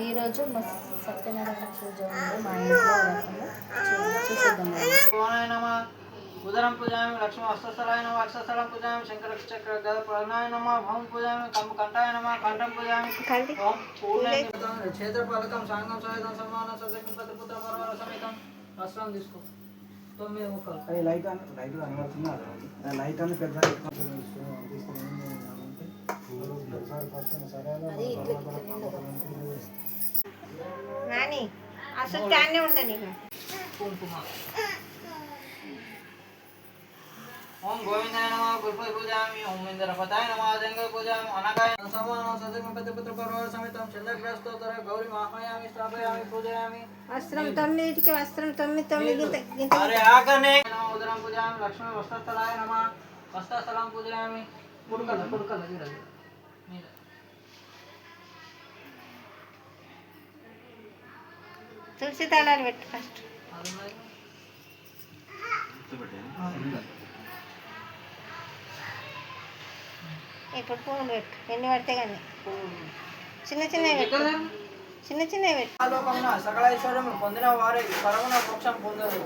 ఈరోజు మా సత్యనారాయణ పూజ ఉంది మా ఇంట్లో వ్రతము చూసేద్దాం. ఉదరం పూజామి లక్ష్మీ వస్త్రస్థలాయ నమ వక్షస్థలం పూజామి శంకర చక్ర గద ప్రణాయ నమ భవం పూజామి కంఠాయ నమ కంఠం పూజామి ఓం పూర్ణ క్షేత్రపాలకం సాంగం సహితం సమాన సజకి పతిపుత్ర పరవర సమేతం వస్త్రం తీసుకో 9 ముక్కలు అది లైట్ కనబడుతుంది. లైట్ అని పెద్ద నాని అసలు దాన్నే ఉండని కుంకుమ ఓం గోవిందాయ నమః గురుపతి పూజామి ఓం ఇంద్రపతాయ నమః జంగ పూజామి అనగాయ సమాన సజకి పతిపుత్ర పరవర సమేతం చంద్రగ్రస్తోత్తర గౌరీ మహాయామి స్థాపయామి పూజయామి వస్త్రం 9కి వస్త్రం 9 అరే ఆకనే ఉదరం పూజామి లక్ష్మీ వస్త్రస్థలాయ నమః వస్త్రస్థలం పూజయామి కుడుకల చూడండి తులసి దళాలు పెట్టు ఫస్ట్. ఇప్పుడు పువ్వులు పెట్టు, ఎన్ని పడితే కానీ చిన్న చిన్నవి పెట్టు, చిన్న చిన్నవి పెట్టు. సకల ఐశ్వర్యం పొందిన వారే పరమన మోక్షం పొందరు.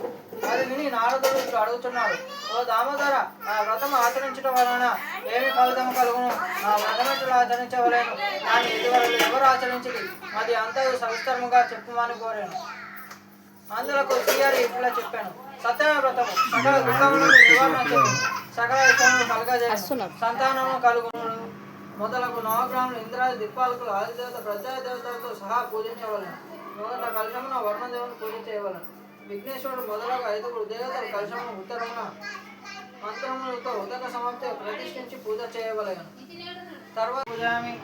అది విని నారదుడు అడుగుతున్నాడు, ఓ దామోదర, నా వ్రతం ఆచరించడం వలన ఏమి ఫలితం కలుగును? నా వ్రతమెట్లు ఆచరించవలేను? కానీ ఇదివరకు ఎవరు ఆచరించింది అది అంతా సవిస్తరముగా చెప్పమని కోరాను. అందులకు శ్రీహరి ఇట్లా చెప్పాను, సత్యమే వ్రతము సకల దుఃఖములను నివారణ చేయను, సకల ఐశ్వర్యములు కలగజేయను, సంతానము కలుగును మొదలగు నవగ్రహములు ఇంద్రాది దిక్పాలకులు ఆదిదేవత ప్రజాదేవతలతో సహా పూజించవలను. మొదట కలశమున వర్ణదేవుని పూజ చేయవలను. విఘ్నేశ్వరుడు మొదలగు 5 దేవతల కలశమును ఉత్తరమున మంత్రములతో ఉదక సమాప్తి ప్రతిష్ఠించి పూజ చేయవలను. తర్వాత పూజామి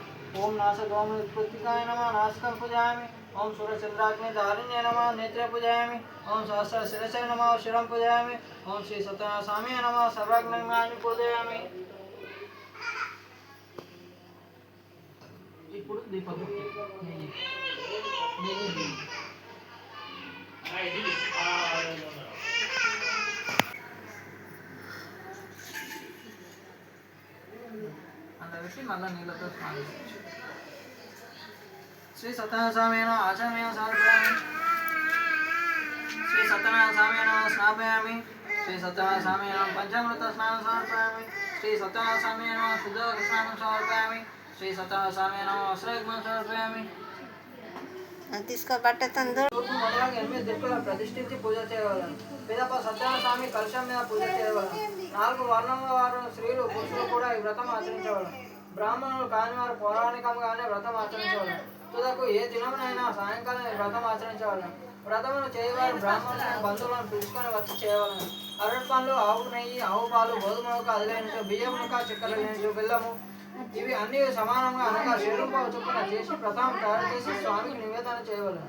ఓం నాసగోమ ఉత్పత్తికాయ నమ నాసికం పూజామి ఓం సూర్యచంద్రాగ్ని దారిణ్య నమ నేత్రే పూజయామి ఓం సహస్ర శిరసే నమ శిరం పూజయామి ఓం శ్రీ సత్యనారాయణ స్వామి నమ సర్వాగ్ని పూజయామి. ఇప్పుడు దీపం అలా పెట్టి మళ్ళీ నీళ్ళతో స్నానం చేయొచ్చు. శ్రీ సత్యనారాయణ స్వామిన ఆచమయం సమర్పయామి శ్రీ సత్యనారాయణ స్వామిన స్నాపయామి శ్రీ సత్యనారాయణ స్వామిన పంచామృత స్నానం సమర్పయామి శ్రీ సత్యనారాయణ స్వామిన శుద్ధ స్నానం సమర్పయామి శ్రీ సత్యనారాయణ స్వామిన వస్త్రయుగ్మం సమర్పయామి. తీసుకో బట్ట తందూరు మొదలగు 8 దిక్కులను ప్రతిష్ఠించి పూజ చేయగలను. పిదప సత్యనారాయణ స్వామి కలశం మీద పూజ చేయగలను. 4 వర్ణముల వారు స్త్రీలు పురుషులు కూడా ఈ వ్రతం ఆచరించగలరు. బ్రాహ్మణులు కానివారు పౌరాణికంగానే వ్రతం ఆచరించగలరు. తుదకు ఏ దినమునైనా సాయంకాలం ఈ వ్రతం ఆచరించగలను. వ్రతమును చేయవారు బ్రాహ్మణులను బంధువులను పిలుచుకొని వచ్చి చేయవలను. అరటి పండ్లు, ఆవు నెయ్యి, ఆవు పాలు, గోధుమలకు అదిలేనిచో, బియ్యమునక చక్కెర లేనిచో, బెల్లము ఇవి అన్ని సమానంగా అనగా శరీరంపై చొప్పున చేసి ప్రథమం తయారు చేసి స్వామికి నివేదన చేయవలను.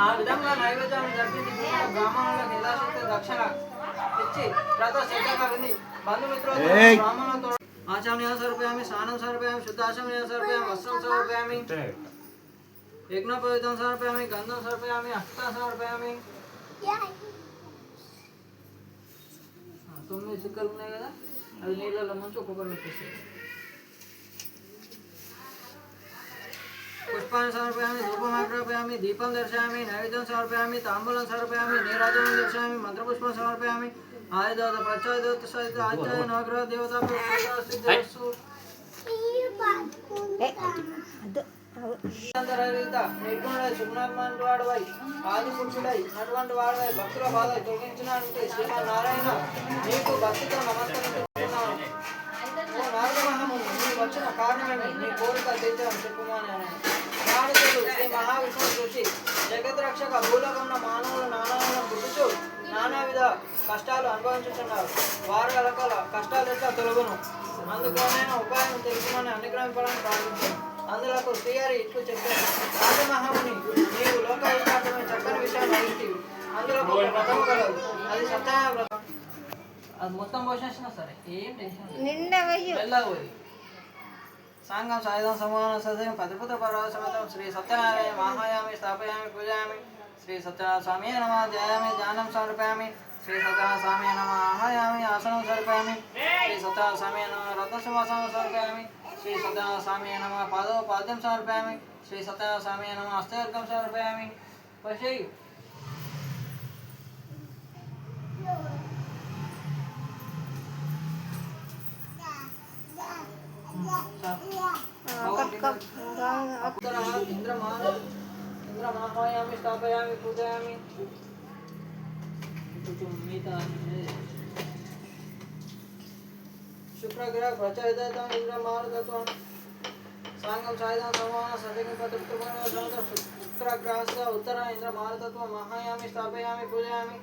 ఆ విధంగా నైవేద్యాన్ని జరిపించి బ్రాహ్మణులకు యథాశక్తి దక్షిణ ఇచ్చి వ్రత శ్రద్ధగా విని బంధుమిత్రులతో బ్రాహ్మణులతో ఆచమనీయం సమర్పయామి స్నానం సమర్పయామి శుద్ధాచమనీయం సమర్పయామి వస్త్రం సమర్పయామి యజ్ఞోపవీతం సమర్పయామి గంధం సమర్పయామి అక్షత సమర్పయామి. 9 చిక్కలు ఉన్నాయి కదా, అది నీళ్ళలో ముంచి ఒక్కొక్కరు పెట్టేసేది. పుష్పాన్ని సమర్పయామి ధూపం అర్పయామి దీపం దర్శయామి నైవేద్యం సమర్పయామి తాంబూలం సమర్పయామి నీరాజనం దర్శయామి మంత్రపుష్పం సమర్పయామి ఆయుధ ప్రత్యేకత సహిత ఆచార్య నవగ్రహ దేవత నిర్గుణుడై సుగుణాత్మటువంటి వాడవై ఆది పురుషుడై అటువంటి వాడవై భక్తుల బాధ తొలగించినటువంటి శ్రీమన్నారాయణ నీకు భక్తితో నమస్కరించుకుంటున్నాను. ఓ నారద మహాముని, నీకు వచ్చిన కారణమేమి? నీ కోరిక తీర్చడం చెప్పుమని అన్నాడు. నారదుడు శ్రీ మహావిష్ణువు చూసి, జగద్రక్షక భూలోకంలో మానవులు నానాలను పుట్టుచు నానావిధ కష్టాలు అనుభవించుతున్నారు. వారి రకాల కష్టాలు ఎట్లా తొలగును? అందుకోనైనా ఉపాయం తెలుసుమని అనుగ్రహించడానికి ప్రారంభించాను. అందులో శ్రీహరి ఇట్లు చెప్పారు, రాజమహాముని, నీవు లోకాయుష్టాన్ని చక్కని విషయాన్ని అడిగితే అందులో ఒక వ్రతము కలదు, అది సత్యనారాయణ వ్రతం. అది మొత్తం పోషించినా సరే ఏం టెన్షన్ వెళ్ళబోయి సాంగం సాయుధం సమాన సదయం పతిపుత్ర పర్వ సమేతం శ్రీ సత్యనారాయణ మహాయామి స్థాపయామి పూజయామి శ్రీ సత్యనారాయణ స్వామి నమ ధ్యాయామి ధ్యానం సమర్పయామి శ్రీ సత్యనారాయణ స్వామి నమ ఆహయామి ఆసనం సమర్పయామి శ్రీ సత్యనారాయణ స్వామి నమ రత్నసింహాసనం సమర్పయామి శ్రీ సత్యనారాయణ స్వామి నమ పాదో పాద్యం సమర్పయామి శ్రీ సత్యనారాయణ స్వామి నమ హస్తవర్గం సమర్పయామి పశ్యై ఇంద్రమాహయామి స్థాపయామి పూజయామి శుక్రగ్రహ ప్రచోదయం ఇంద్రమారుతత్వం సాంగం సాయుధం సమాన సజగం పత్రపుత్ర శుక్రగ్రహస్య ఉత్తర ఇంద్రమారుతత్వం మహాయామి స్థాపయామి పూజయామి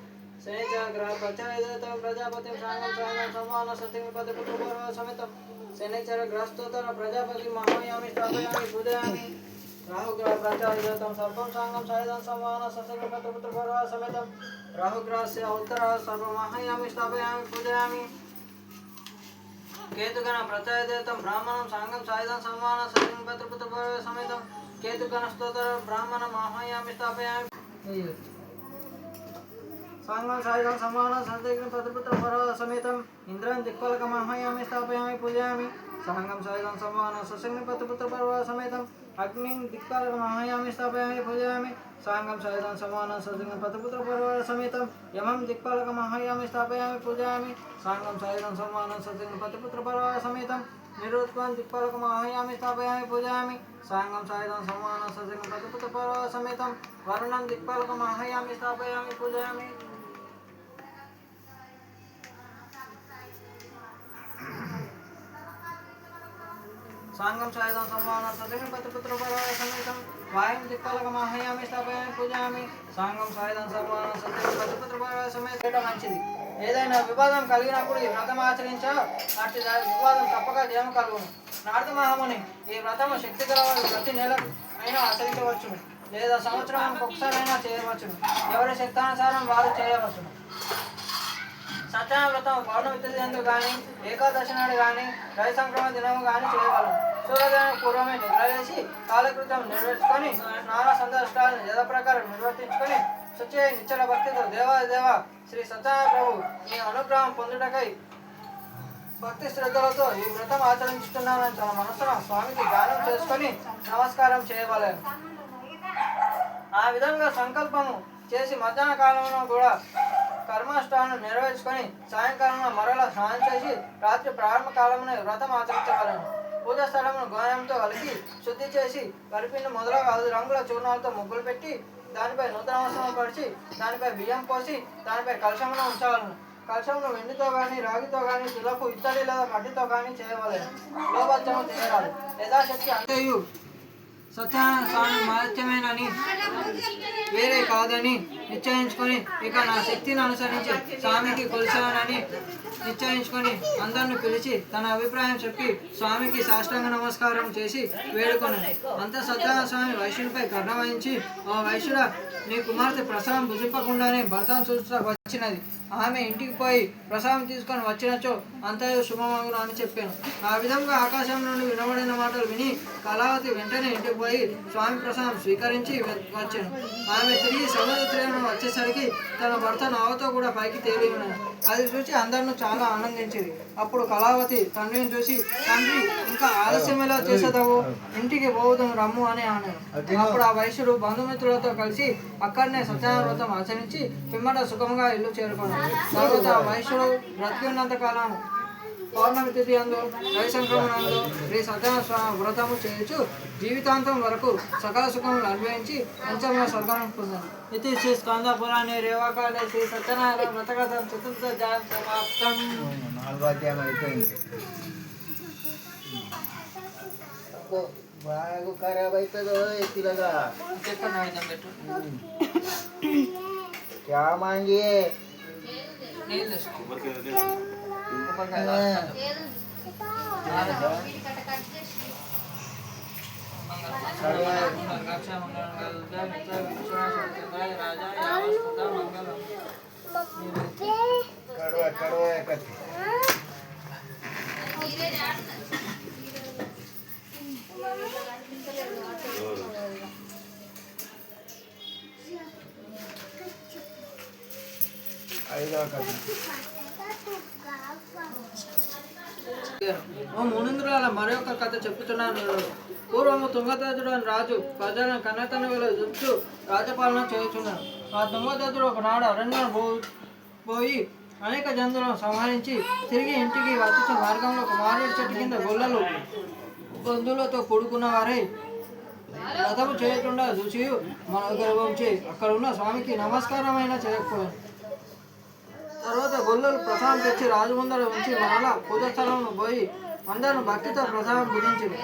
శనిచగ్రహ ప్రచోదయం ప్రజాపతి సాంగం సాయుధం సమాన సజగం పత్రపుత్ర సమేతం శనిచర గ్రహస్తోత్తర ప్రజాపతి మహాయామి స్థాపయామి పూజయామి రాహుగ్రహ ప్రచోదయం సర్వం సాంగం సాయుధం సమాన సజగం పత్రపుత్ర సమేతం రాహుగ్రహస్య ఉత్తర సర్వ మహాయామి స్థాపయామి పూజయామి కేతుగణ ప్రచోదయం బ్రాహ్మణం సాంగం సాయుధం సమాన సజగం పత్రపుత్ర సమేతం కేతుగణ స్తోత్ర బ్రాహ్మణ మహాయామి స్థాపయామి సాంగం సాయుధం సమాన సజగం పత్రపుత్ర సమేతం ఇంద్రం దిక్పాలక మహాయామి స్థాపయామి పూజయామి సాంగం సాయుధం సమాన సజగం పత్రపుత్ర సమేతం అగ్ని దిక్పాలక మహాయామి స్థాపయామి పూజయామి సాంగం సాయుధం సమాన సజగం పత్రపుత్ర సమేతం యమం దిక్పాలక మహాయామి స్థాపయామి పూజయామి సాంగం సాయుధం సమాన సజగం పత్రపుత్ర సమేతం నిరుత్పన్ దిక్పాలక మహాయామి స్థాపయామి పూజయామి సాంగం సాయుధం సమాన సజగం పత్రపుత్ర సమేతం వరుణం దిక్పాలక మహాయామి స్థాపయామి పూజయామి సాంగం సాయుధం సమాన సజగం పత్రపుత్ర సమేతం వాయుం దిక్పాలక మహాయామి స్థాపయామి పూజయామి సాంగం సాయుధం సమాన సజగం పత్రపుత్ర సమేత మంచిది ఏదైనా వివాదం కలిగినప్పుడు ఈ వ్రతం ఆచరించా అట్టి వివాదం తప్పక జయం కలుగును నారద మహాముని ఈ వ్రతము శక్తి గలవారు ప్రతి నెల అయినా ఆచరించవచ్చును లేదా సంవత్సరానికి ఒకసారైనా చేయవచ్చును ఎవరి శక్తానుసారం వారు చేయవచ్చును సత్యనారాయణ వ్రతం పౌర్ణమి తిథి ఎందుకు కానీ ఏకాదశి నాడు కానీ రవి సంక్రమణ దినము కానీ చేయగలము సూర్యోదయం పూర్వమే నిద్రలేసి కాలకృతం నిర్వహించుకొని స్నాన సందర్శనాలను యథాప్రకారం నిర్వర్తించుకొని శుచి నిశ్చల భక్తితో దేవ శ్రీ సత్యనారాయణ ప్రభు ఈ అనుగ్రహం పొందుటకై భక్తి శ్రద్ధలతో ఈ వ్రతం ఆచరించుతున్నానని తన మనసున స్వామికి గానం చేసుకొని నమస్కారం చేయవలేను ఆ విధంగా సంకల్పము చేసి మధ్యాహ్న కాలంలో కూడా కర్మాష్టాలను నెరవేర్చుకొని సాయంకాలంలో మరలా స్నానం చేసి రాత్రి ప్రారంభ కాలంలో వ్రతం ఆచరించగలను పూజా స్థలమును గోయంతో కలిసి శుద్ధి చేసి వరిపిండి మొదలగు 5 రంగుల చూర్ణాలతో ముగ్గులు పెట్టి దానిపై నూతన వస్త్రం పరిచి దానిపై బియ్యం పోసి దానిపై కలశమును ఉంచగలను కలశమును వెండితో కానీ రాగితో కానీ తులకు ఇత్తడి లేదా మట్టితో కానీ చేయవలేదు లోపచ్చము చేయరాదు యథాశక్తి అంతయు సత్యనారాయణ స్వామి మహత్యమేనని వేరే కాదని నిశ్చయించుకొని ఇక నా శక్తిని అనుసరించి స్వామికి కొలిచానని నిశ్చయించుకొని అందరిని పిలిచి తన అభిప్రాయం చెప్పి స్వామికి సాష్టాంగ నమస్కారం చేసి వేడుకొనని అంత సత్యనారాయణ స్వామి వైశ్యునిపై కర్ణ వహించి ఆ వైశ్యుడ నీ కుమార్తె ప్రసాదం భుజింపకుండానే భర్తను చూస్తా వచ్చినది ఆమె ఇంటికి పోయి ప్రసాదం తీసుకొని వచ్చినచో అంతయు శుభమగును అని చెప్పాను ఆ విధంగా ఆకాశం నుండి వినబడిన మాటలు విని కళావతి వెంటనే ఇంటికి పోయి స్వామి ప్రసాదం స్వీకరించి వచ్చాను ఆమె తిరిగి సముద్ర తీరం వచ్చేసరికి తన భర్త నావతో కూడా పైకి తేలి ఉన్నది అది చూసి అందరిని చాలా ఆనందించింది అప్పుడు కళావతి తండ్రిని చూసి తండ్రి ఇంకా ఆలస్యం ఎలా చేసేదావు ఇంటికి పోవుదాం రమ్ము అని అన్నాను అప్పుడు ఆ వైశ్యుడు బంధుమిత్రులతో కలిసి అక్కడనే సత్యనారాయణ వ్రతం ఆచరించి పిమ్మట సుఖంగా ఇల్లు చేరుకున్నాడు తర్వాత ఆ వైశ్యుడు బ్రతికి ఉన్నంత కాలం పౌర్ణమి తిథి అందు రవి సంక్రమణ అందు శ్రీ సత్యనారాయణ వ్రతము చేయొచ్చు జీవితాంతం వరకు సకల సుఖములు అనుభవించి పంచమ స్వర్గం పొందాను ఇది శ్రీ స్కంద పురాణే రేవాకాలే శ్రీ సత్యనారాయణ వ్రతకథం చతుర్థ జాయం సమాప్తం 4వ అధ్యాయం అయిపోయింది బాగా ఖరాబ్ అవుతుందో ఎత్తిలగా చెప్పండి నైవేద్యం పెట్టు క్యా మాంగియే నీళ్ళు తీసుకో కడవ కట్టి ఐదవ కట్టి ఓ మునింద్రుల మరొక కథ చెప్పుతున్నాను నేను. పూర్వము తుంగధ్వజుడు అని రాజు ప్రజలను కన్నతన వేళ చుట్టూ రాజపాలన చేయుచున్నాడు. ఆ తుంగధ్వజుడు ఒకనాడు అరణ్యం పోయి అనేక జంతువులను సంహరించి తిరిగి ఇంటికి వచ్చే మార్గంలో ఒక మారేడు చెట్టు కింద గొల్లలు బంధువులతో కూడుకున్న వారే రథము చేయకుండా చూసి మన గర్వంచి అక్కడ ఉన్న స్వామికి నమస్కారమైనా చేయకపోయాను. తర్వాత గొల్లలు ప్రసాదం తెచ్చి రాజు ముందర ఉంచి మరలా పూజస్థలంలో పోయి అందరూ భక్తితో ప్రసాదం భుజించింది.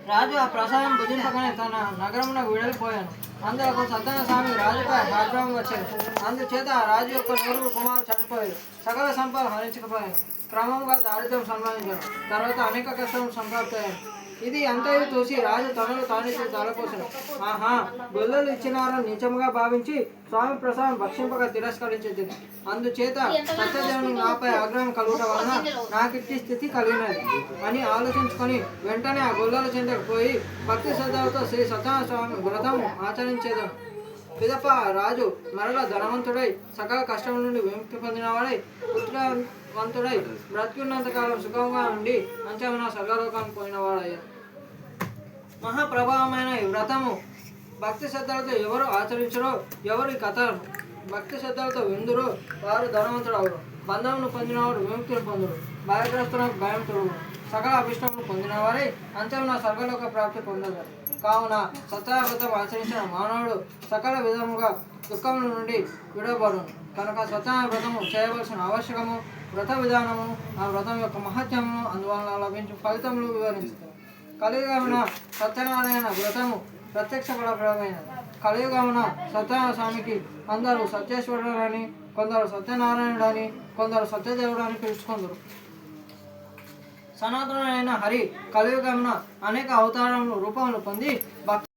రాజు ఆ ప్రసాదం భుజింపగానే తన నగరమునకు వెళ్ళిపోయాను. అందులో సత్యనారాయణ స్వామి రాజుపై ఆగ్రహం వచ్చాడు. అందుచేత ఆ రాజు యొక్క నలుగురు కుమారులు చనిపోయారు. సకల సంపద హరించకపోయాను. క్రమంగా దారిద్ర్యం సంపాదించాను. తర్వాత అనేక కష్టాలు సంపాదించాను. ఇది అంతయు చూసి రాజు తనలో తానే తలపోసాడు. ఆహా, గొల్లలు ఇచ్చినారని నిజంగా భావించి స్వామి ప్రసాదం భక్షింపగా తిరస్కరించింది. అందుచేత సత్యదేవుని నాపై ఆగ్రహం కలుగుట వలన నాకిట్టి స్థితి కలిగినది అని ఆలోచించుకొని వెంటనే ఆ గొల్లల చెంతకు పోయి భక్తి శ్రద్ధలతో శ్రీ సత్యనారాయణ స్వామి వ్రతము ఆచరించేదను. పిదప రాజు మరల ధనవంతుడై సకల కష్టం నుండి విముక్తి పొందినవాడై పుత్రవంతుడై బ్రతికున్నంతకాలం సుఖంగా ఉండి అంచమన స్వర్గలోకానికి పోయినవాడయ్యాడు. మహాప్రభావమైన ఈ వ్రతము భక్తి శ్రద్ధలతో ఎవరు ఆచరించరో, ఎవరు ఈ కథ భక్తి శ్రద్ధలతో విందురో వారు ధనవంతుడు అవరు. బంధమును పొందినవారు విముక్తిని పొందురు. భయగ్రస్తులకు భయం తొడుగు. సకల అభిష్టమును పొందినవారై అంచమన స్వర్గలోక ప్రాప్తి పొందగలరు. కావున సత్యవ్రతం ఆచరించిన మానవుడు సకల విధముగా దుఃఖముల నుండి విడవబడును. కనుక సత్యనారాయణ వ్రతము చేయవలసిన ఆవశ్యకము, వ్రత విధానము, ఆ వ్రతం యొక్క మహత్యము, అందువలన లభించు ఫలితములు వివరించుతారు. కలియుగమున సత్యనారాయణ వ్రతము ప్రత్యక్షపడమైనది. కలియుగమున సత్యనారాయణ స్వామికి అందరూ సత్యేశ్వరుడని, కొందరు సత్యనారాయణుడని, కొందరు సత్యదేవుడు అని పిలుచుకుందరు. సనాతనుడైన హరి కలియుగమున అనేక అవతారములు రూపములు పొంది భక్తి